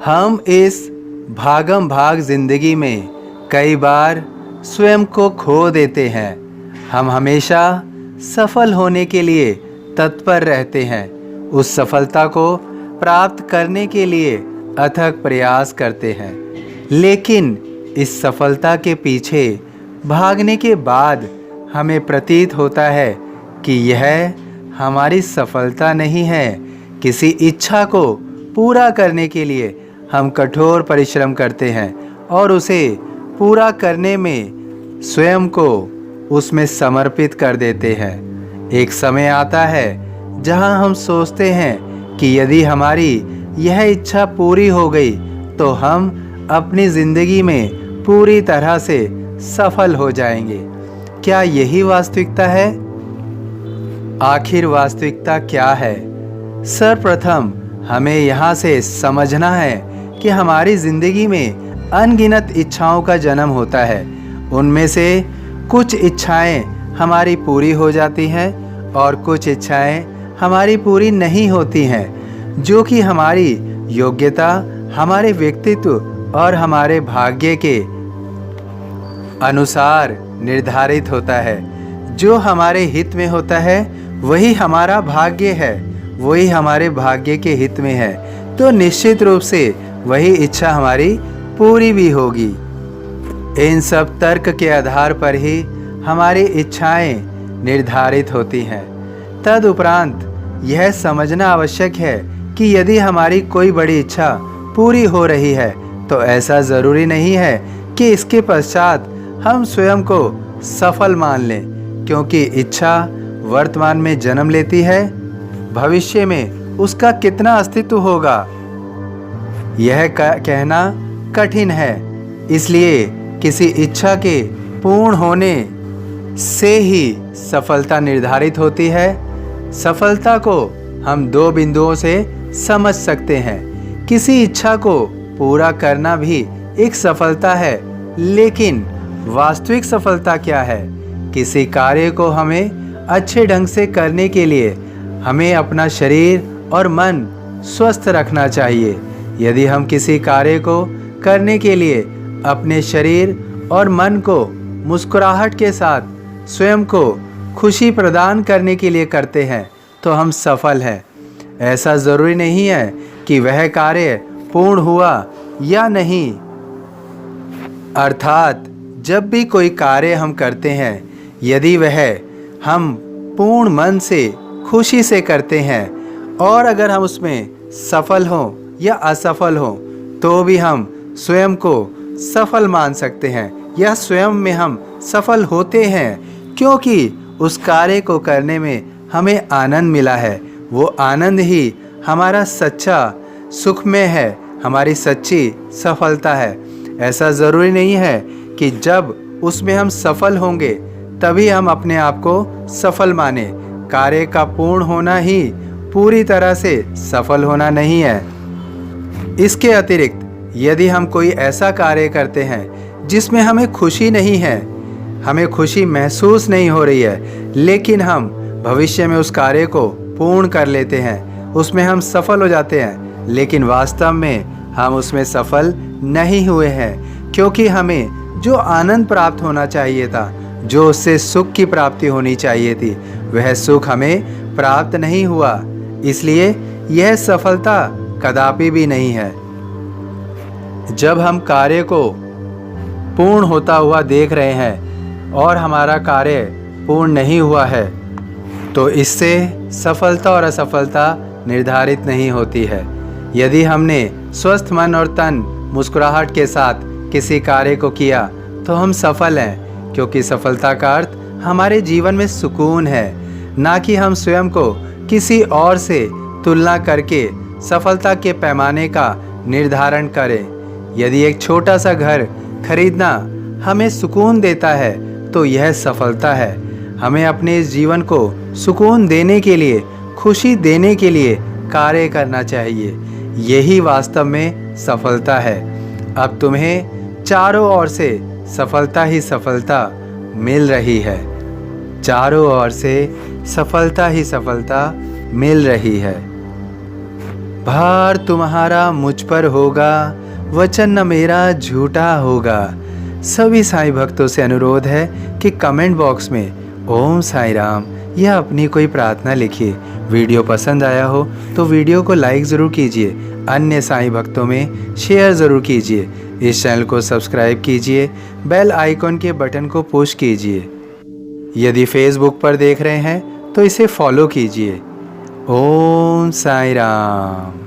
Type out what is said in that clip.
हम इस भागम भाग जिंदगी में कई बार स्वयं को खो देते हैं। हम हमेशा सफल होने के लिए तत्पर रहते हैं, उस सफलता को प्राप्त करने के लिए अथक प्रयास करते हैं। लेकिन इस सफलता के पीछे भागने के बाद हमें प्रतीत होता है कि यह हमारी सफलता नहीं है। किसी इच्छा को पूरा करने के लिए हम कठोर परिश्रम करते हैं और उसे पूरा करने में स्वयं को उसमें समर्पित कर देते हैं। एक समय आता है जहां हम सोचते हैं कि यदि हमारी यह इच्छा पूरी हो गई तो हम अपनी ज़िंदगी में पूरी तरह से सफल हो जाएंगे। क्या यही वास्तविकता है? आखिर वास्तविकता क्या है? सर्वप्रथम हमें यहाँ से समझना है कि हमारी ज़िंदगी में अनगिनत इच्छाओं का जन्म होता है। उनमें से कुछ इच्छाएं हमारी पूरी हो जाती हैं और कुछ इच्छाएं हमारी पूरी नहीं होती हैं, जो कि हमारी योग्यता, हमारे व्यक्तित्व और हमारे भाग्य के अनुसार निर्धारित होता है। जो हमारे हित में होता है वही हमारा भाग्य है, वही हमारे भाग्य के हित में है, तो निश्चित रूप से वही इच्छा हमारी पूरी भी होगी। इन सब तर्क के आधार पर ही हमारी इच्छाएं निर्धारित होती हैं। तदुपरांत यह समझना आवश्यक है कि यदि हमारी कोई बड़ी इच्छा पूरी हो रही है तो ऐसा ज़रूरी नहीं है कि इसके पश्चात हम स्वयं को सफल मान लें, क्योंकि इच्छा वर्तमान में जन्म लेती है, भविष्य में उसका कितना अस्तित्व होगा यह कहना कठिन है। इसलिए किसी इच्छा के पूर्ण होने से ही सफलता निर्धारित होती है। सफलता को हम दो बिंदुओं से समझ सकते हैं। किसी इच्छा को पूरा करना भी एक सफलता है, लेकिन वास्तविक सफलता क्या है? किसी कार्य को हमें अच्छे ढंग से करने के लिए हमें अपना शरीर और मन स्वस्थ रखना चाहिए। यदि हम किसी कार्य को करने के लिए अपने शरीर और मन को मुस्कुराहट के साथ स्वयं को खुशी प्रदान करने के लिए करते हैं तो हम सफल हैं। ऐसा ज़रूरी नहीं है कि वह कार्य पूर्ण हुआ या नहीं। अर्थात जब भी कोई कार्य हम करते हैं, यदि वह हम पूर्ण मन से खुशी से करते हैं और अगर हम उसमें सफल हों या असफल हों तो भी हम स्वयं को सफल मान सकते हैं या स्वयं में हम सफल होते हैं, क्योंकि उस कार्य को करने में हमें आनंद मिला है। वो आनंद ही हमारा सच्चा सुखमय है, हमारी सच्ची सफलता है। ऐसा ज़रूरी नहीं है कि जब उसमें हम सफल होंगे तभी हम अपने आप को सफल माने। कार्य का पूर्ण होना ही पूरी तरह से सफल होना नहीं है। इसके अतिरिक्त यदि हम कोई ऐसा कार्य करते हैं जिसमें हमें खुशी नहीं है, हमें खुशी महसूस नहीं हो रही है, लेकिन हम भविष्य में उस कार्य को पूर्ण कर लेते हैं, उसमें हम सफल हो जाते हैं, लेकिन वास्तव में हम उसमें सफल नहीं हुए हैं, क्योंकि हमें जो आनंद प्राप्त होना चाहिए था, जो उससे सुख की प्राप्ति होनी चाहिए थी, वह सुख हमें प्राप्त नहीं हुआ। इसलिए यह सफलता कदापि भी नहीं है। जब हम कार्य को पूर्ण होता हुआ देख रहे हैं और हमारा कार्य पूर्ण नहीं हुआ है तो इससे सफलता और असफलता निर्धारित नहीं होती है। यदि हमने स्वस्थ मन और तन मुस्कुराहट के साथ किसी कार्य को किया तो हम सफल हैं, क्योंकि सफलता का अर्थ हमारे जीवन में सुकून है, ना कि हम स्वयं को किसी और से तुलना करके सफलता के पैमाने का निर्धारण करें। यदि एक छोटा सा घर खरीदना हमें सुकून देता है तो यह सफलता है। हमें अपने इस जीवन को सुकून देने के लिए, खुशी देने के लिए कार्य करना चाहिए। यही वास्तव में सफलता है। अब तुम्हें चारों ओर से सफलता ही सफलता मिल रही है। चारों ओर से सफलता ही सफलता मिल रही है। भार तुम्हारा मुझ पर होगा, वचन न मेरा झूठा होगा। सभी साईं भक्तों से अनुरोध है कि कमेंट बॉक्स में ओम साईं राम या अपनी कोई प्रार्थना लिखिए। वीडियो पसंद आया हो तो वीडियो को लाइक ज़रूर कीजिए, अन्य साईं भक्तों में शेयर ज़रूर कीजिए। इस चैनल को सब्सक्राइब कीजिए, बेल आइकॉन के बटन को पुश कीजिए। यदि फेसबुक पर देख रहे हैं तो इसे फॉलो कीजिए। ओम साईं राम।